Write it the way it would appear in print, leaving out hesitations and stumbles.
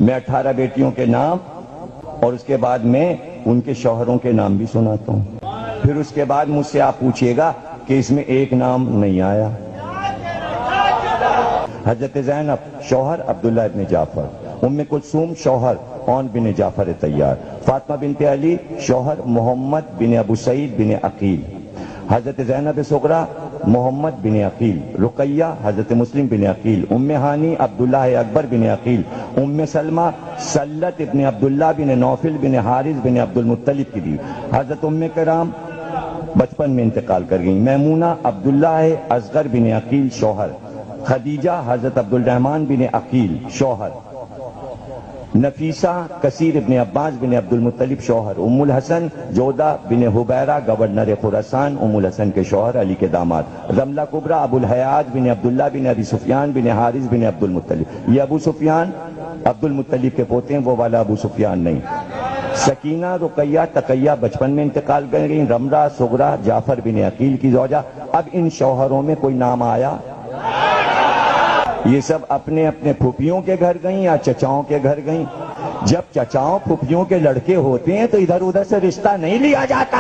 میں 18 بیٹیوں کے نام اور اس کے بعد میں ان کے شوہروں کے نام بھی سناتا ہوں. پھر اس کے بعد مجھ سے آپ پوچھئے گا کہ اس میں ایک نام نہیں آیا. حضرت زینب شوہر عبداللہ ابن جعفر، ام کلثوم شوہر عون بن جعفر طیار، فاطمہ بنت علی شوہر محمد بن ابو سعید بن عقیل، حضرت زینب صغریٰ محمد بن عقیل، رقیہ حضرت مسلم بن عقیل، ام ہانی عبداللہ اکبر بن عقیل، ام سلمہ سلت ابن عبداللہ بن نوفل بن حارث بن عبد المطلب کی دی. حضرت ام کرام بچپن میں انتقال کر گئیں. میمونہ عبداللہ اصغر بن عقیل شوہر، خدیجہ حضرت عبد الرحمن بن عقیل شوہر، نفیسہ کثیر ابن عباس بن عبد المطلب شوہر، ام الحسن جودہ بن حبیرہ گورنر خراسان ام الحسن کے شوہر علی کے داماد، رملہ کبریٰ ابو الحیاج بن عبداللہ بن ابی سفیان بن حارث بن عبد المطلب. یہ ابو سفیان عبد المطلب کے پوتے ہیں، وہ والا ابو سفیان نہیں. سکینہ رقیہ تقیہ بچپن میں انتقال کر گئیں. رملہ صغریٰ جعفر بن عقیل کی زوجہ. اب ان شوہروں میں کوئی نام آیا؟ یہ سب اپنے اپنے پھوپھیوں کے گھر گئیں یا چچاؤں کے گھر گئیں؟ جب چچاؤں پھوپھیوں کے لڑکے ہوتے ہیں تو ادھر ادھر سے رشتہ نہیں لیا جاتا.